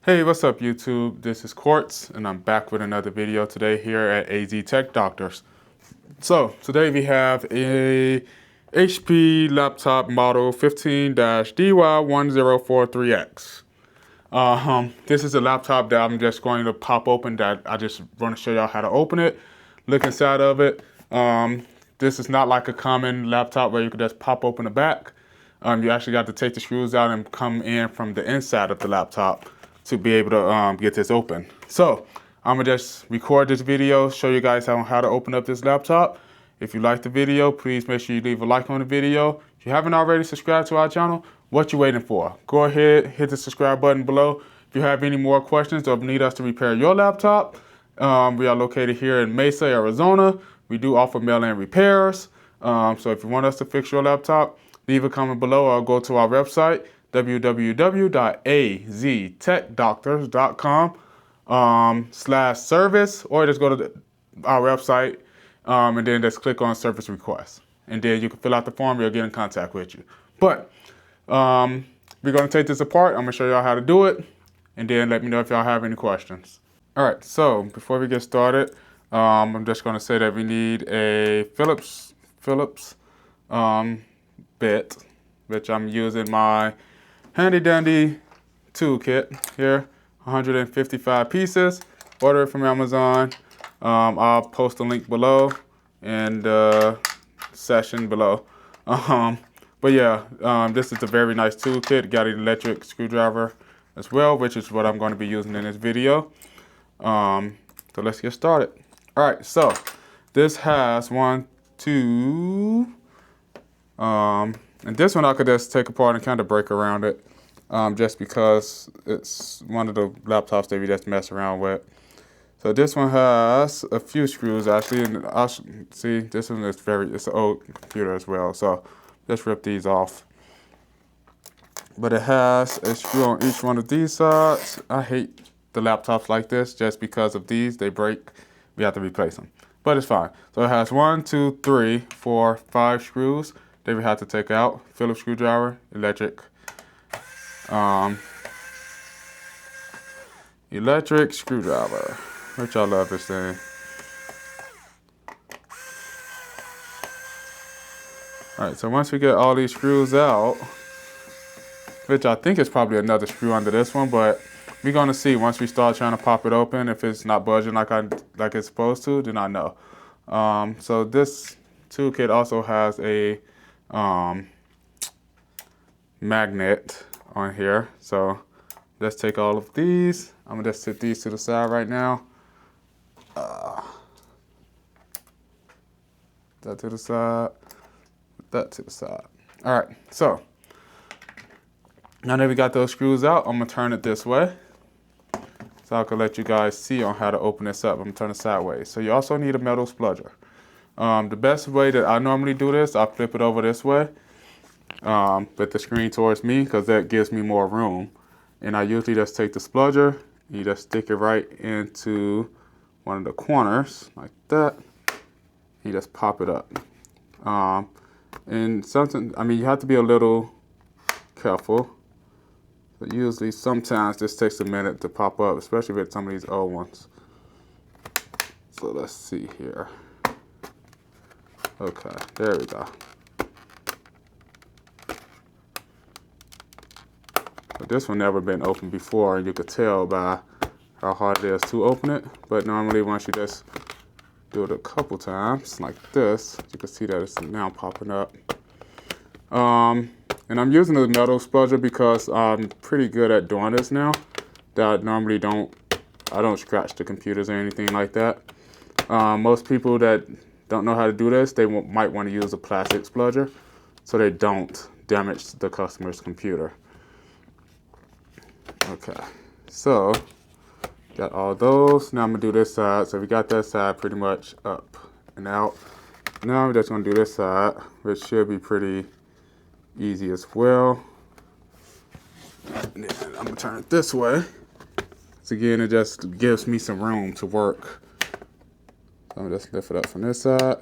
Hey, what's up YouTube? This is Quartz and I'm back with another video today here at AZ Tech Doctors. So today we have a HP laptop model 15-DY1043X. This is a laptop that I'm just going to pop open that I just want to show y'all how to open it, look inside of it. This is not like a common laptop where you could just pop open the back. You actually got to take the screws out and come in from the inside of the laptop to be able to get this open. So I'm gonna just record this video, show you guys how to open up this laptop. If you like the video, please make sure you leave a like on the video. If you haven't already subscribed to our channel, what you waiting for? Go ahead, hit the subscribe button below. If you have any more questions or need us to repair your laptop, we are located here in Mesa, Arizona. We do offer mail-in repairs. So if you want us to fix your laptop, leave a comment below or go to our website, www.aztechdoctors.com/service, or just go to our website and then just click on service requests. And then you can fill out the form, we'll get in contact with you. But we're gonna take this apart. I'm gonna show y'all how to do it, and then let me know if y'all have any questions. All right, so before we get started, I'm just gonna say that we need a Phillips bit, which I'm using my handy dandy toolkit here, 155 pieces. Order it from Amazon. I'll post a link below and session below. But yeah, this is a very nice toolkit. Got an electric screwdriver as well, which is what I'm going to be using in this video. So let's get started. All right, so this has one, two, and this one I could just take apart and kind of break around it, just because it's one of the laptops that we just mess around with. So this one has a few screws actually, and I'll see this one is it's an old computer as well. So let's rip these off. But it has a screw on each one of these sides. I hate the laptops like this just because of these. They break. We have to replace them. But it's fine. So it has 1, 2, 3, 4, 5 screws that we have to take out. Phillips screwdriver, electric screwdriver, which I love this thing. All right, so once we get all these screws out, which I think is probably another screw under this one, but we're gonna see once we start trying to pop it open. If it's not budging like it's supposed to, then I know. So this toolkit also has a magnet on here. So let's take all of these. I'm gonna just set these to the side right now. That to the side, that to the side. All right, so now that we got those screws out, I'm gonna turn it this way so I can let you guys see on how to open this up. I'm gonna turn it sideways. So you also need a metal spludger. The best way that I normally do this, I flip it over this way, with the screen towards me, because that gives me more room. And I usually just take the spludger, you just stick it right into one of the corners like that. You just pop it up. And you have to be a little careful. But usually, sometimes this takes a minute to pop up, especially with some of these old ones. So let's see here. Okay, there we go. But this one never been opened before, and you could tell by how hard it is to open it. But normally, once you just do it a couple times like this, you can see that it's now popping up. And I'm using the metal spludger because I'm pretty good at doing this now. That I normally don't scratch the computers or anything like that. Most people that don't know how to do this, they might want to use a plastic spludger so they don't damage the customer's computer. Okay, so got all those. Now I'm gonna do this side. So we got that side pretty much up and out. Now I'm just gonna do this side, which should be pretty easy as well. And then I'm gonna turn it this way. So again, it just gives me some room to work. So I'm just lift it up from this side.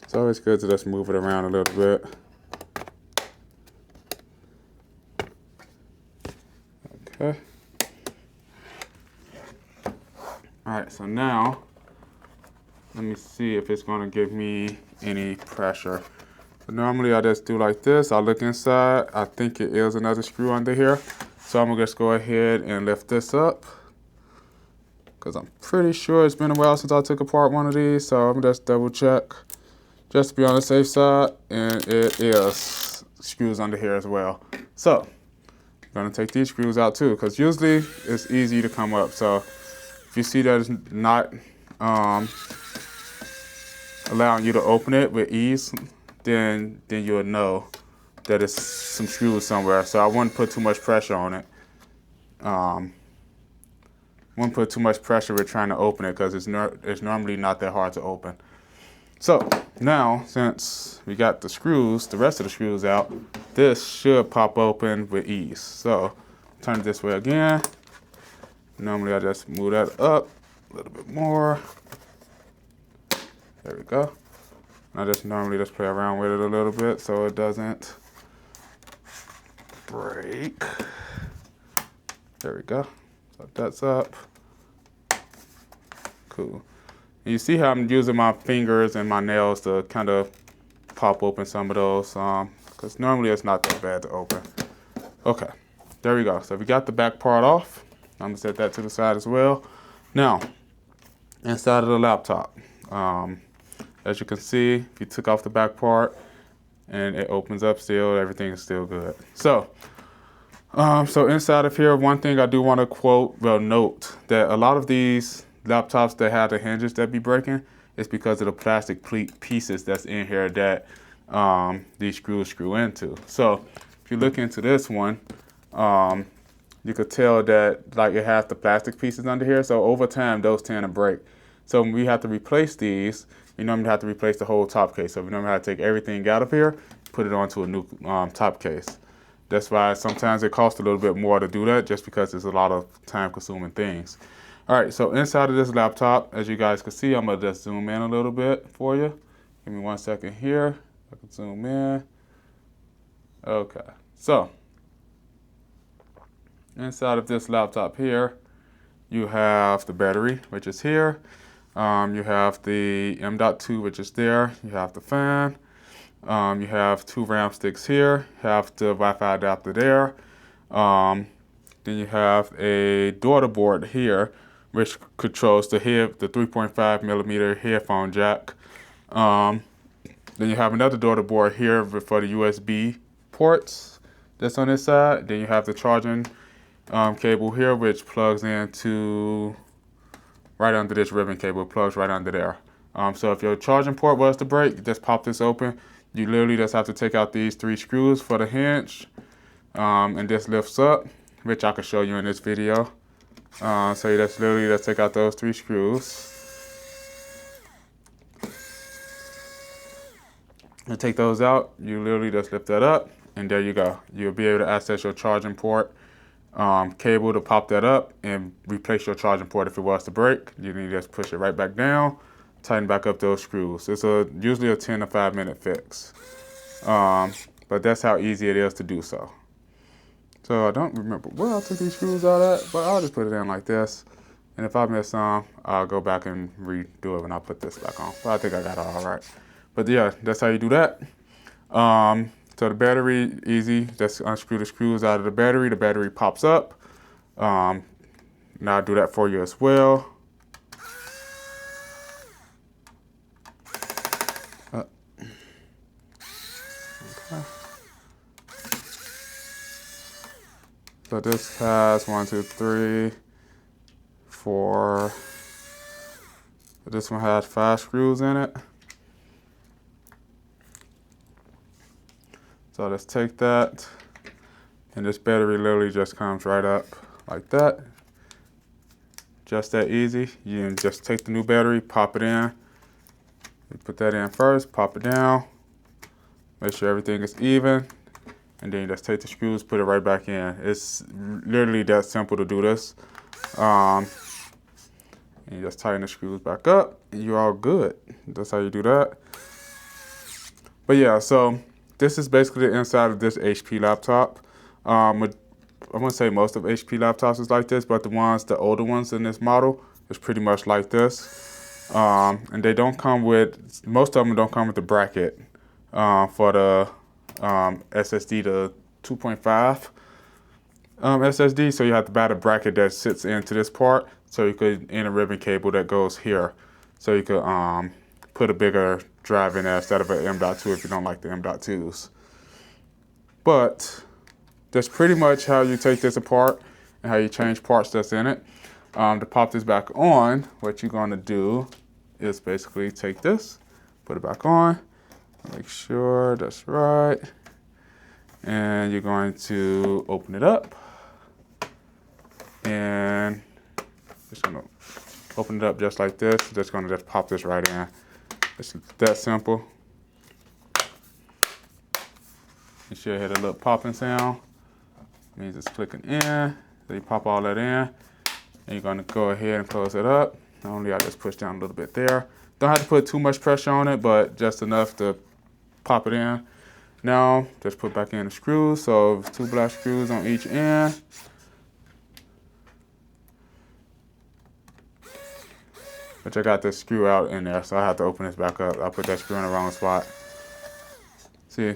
It's always good to just move it around a little bit. Okay. All right, so now let me see if it's gonna give me any pressure. So normally I just do like this. I look inside. I think it is another screw under here. So I'm gonna just go ahead and lift this up, because I'm pretty sure it's been a while since I took apart one of these. So I'm gonna just double check, just to be on the safe side. And it is screws under here as well. So I'm gonna take these screws out too, because usually it's easy to come up. So if you see that it's not allowing you to open it with ease, then you'll know that it's some screws somewhere. So I wouldn't put too much pressure on it. Wouldn't put too much pressure with trying to open it, because it's normally not that hard to open. So now, since we got the screws, the rest of the screws out, this should pop open with ease. So turn it this way again. Normally I just move that up a little bit more. There we go. I just normally just play around with it a little bit so it doesn't break. There we go. So that's up. Cool. And you see how I'm using my fingers and my nails to kind of pop open some of those, because normally it's not that bad to open. Okay, there we go. So we got the back part off. I'm gonna set that to the side as well. Now, inside of the laptop, as you can see, if you took off the back part and it opens up still, everything is still good. So, so inside of here, one thing I do want to note that a lot of these laptops that have the hinges that be breaking is because of the plastic pieces that's in here that these screws screw into. So if you look into this one, you could tell that like it has the plastic pieces under here. So over time, those tend to break. So when we have to replace these, you normally have to replace the whole top case. So we normally have to take everything out of here, put it onto a new top case. That's why sometimes it costs a little bit more to do that, just because it's a lot of time-consuming things. All right, so inside of this laptop, as you guys can see, I'm gonna just zoom in a little bit for you. Give me 1 second here. I can zoom in. Okay, so inside of this laptop here, you have the battery, which is here. You have the M.2, which is there. You have the fan. You have 2 RAM sticks here. You have the Wi-Fi adapter there. Then you have a daughter board here, which controls the 3.5 millimeter headphone jack. Then you have another daughter board here for the USB ports that's on this side. Then you have the charging cable here, which plugs into right under this ribbon cable, plugs right under there. So if your charging port was to break, just pop this open. You literally just have to take out these 3 screws for the hinge, and this lifts up, which I can show you in this video. So you just literally just take out those 3 screws and take those out. You literally just lift that up, and there you go. You'll be able to access your charging port cable to pop that up and replace your charging port if it was to break. You need to just push it right back down, tighten back up those screws. It's usually a 10 to 5 minute fix, but that's how easy it is to do so. So I don't remember where I took these screws out at, but I'll just put it in like this. And if I miss some, I'll go back and redo it when I put this back on. But I think I got it all right. But yeah, that's how you do that. So the battery, easy. Just unscrew the screws out of the battery pops up. Now I'll do that for you as well. Okay. So this has 1, 2, 3, 4. This one has 5 screws in it. So let's take that, and this battery literally just comes right up like that. Just that easy. You can just take the new battery, pop it in. You put that in first, pop it down, make sure everything is even, and then you just take the screws, put it right back in. It's literally that simple to do this. And you just tighten the screws back up, and you're all good. That's how you do that. But yeah, so this is basically the inside of this HP laptop. I wouldn't say most of HP laptops is like this, but the older ones in this model is pretty much like this. And they don't come with, most of them don't come with the bracket for the SSD, the 2.5 SSD. So you have to buy the bracket that sits into this part. So you could, in a ribbon cable that goes here. So you could put a bigger drive in there instead of an M.2 if you don't like the M.2s. But that's pretty much how you take this apart and how you change parts that's in it. To pop this back on, what you're going to do is basically take this, put it back on, make sure that's right, and you're going to open it up, and just going to open it up just like this. Just going to just pop this right in. It's that simple. You should hear a little popping sound. It means it's clicking in. So you pop all that in, and you're going to go ahead and close it up. Normally I just push down a little bit there. Don't have to put too much pressure on it, but just enough to pop it in. Now just put back in the screws. So 2 black screws on each end. Which I got this screw out in there, so I have to open this back up. I put that screw in the wrong spot. See,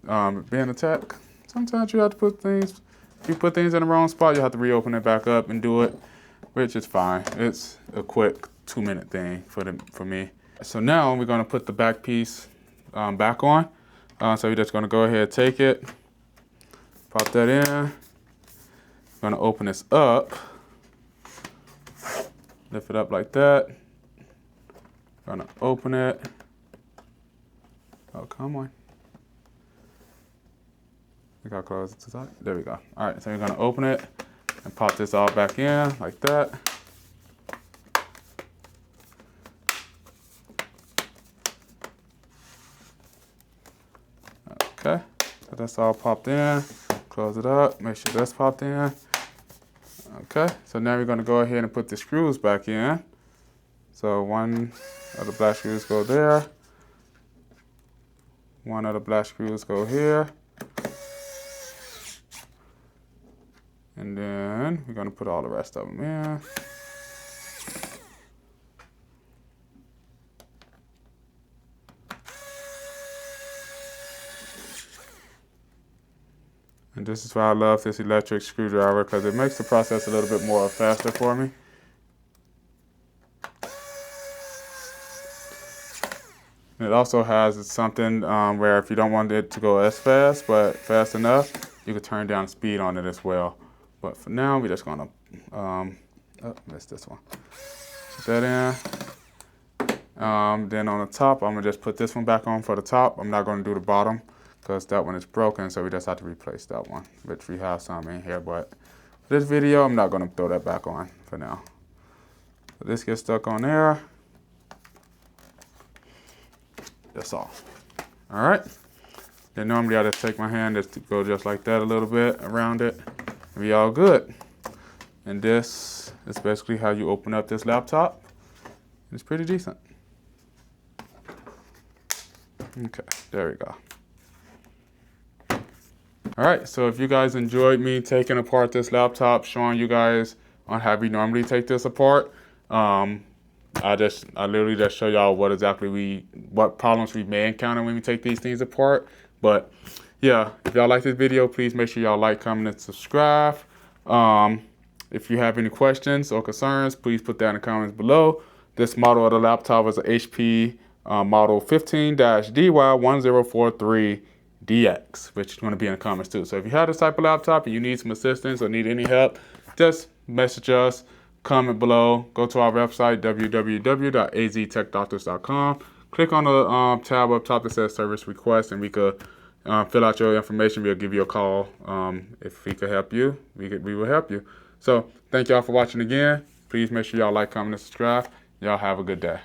being a tech, sometimes you have to put things, if you put things in the wrong spot, you have to reopen it back up and do it, which is fine. It's a quick 2-minute thing for me. So now we're gonna put the back piece back on. So you're just gonna go ahead, take it, pop that in. Gonna open this up, lift it up like that. Gonna open it. Oh, come on. I think I'll close it to the side. There we go. All right, so you're gonna open it and pop this all back in like that. Okay, so that's all popped in. Close it up, make sure that's popped in. Okay, so now we're gonna go ahead and put the screws back in. So one of the black screws go there. One of the black screws go here. And then we're gonna put all the rest of them in. And this is why I love this electric screwdriver, because it makes the process a little bit more faster for me. It also has something where if you don't want it to go as fast, but fast enough, you can turn down the speed on it as well. But for now, we're just gonna, oh, missed this one. Put that in. Then on the top, I'm gonna just put this one back on for the top. I'm not gonna do the bottom because that one is broken, so we just have to replace that one, which we have some in here. But for this video, I'm not gonna throw that back on for now. So this gets stuck on there. That's all. All right. Then normally I just take my hand, just go just like that a little bit around it, and be all good. And this is basically how you open up this laptop. It's pretty decent. Okay, there we go. All right, so if you guys enjoyed me taking apart this laptop, showing you guys on how we normally take this apart, I literally just show y'all what problems we may encounter when we take these things apart. But yeah, if y'all like this video, please make sure y'all like, comment, and subscribe. If you have any questions or concerns, please put that in the comments below. This model of the laptop is a HP model 15-DY1043DX, which is going to be in the comments too. So if you have this type of laptop and you need some assistance or need any help, just message us. Comment below. Go to our website, www.aztechdoctors.com. Click on the tab up top that says service request, and we could fill out your information. We'll give you a call. If we could help you, we will help you. So thank y'all for watching again. Please make sure y'all like, comment, and subscribe. Y'all have a good day.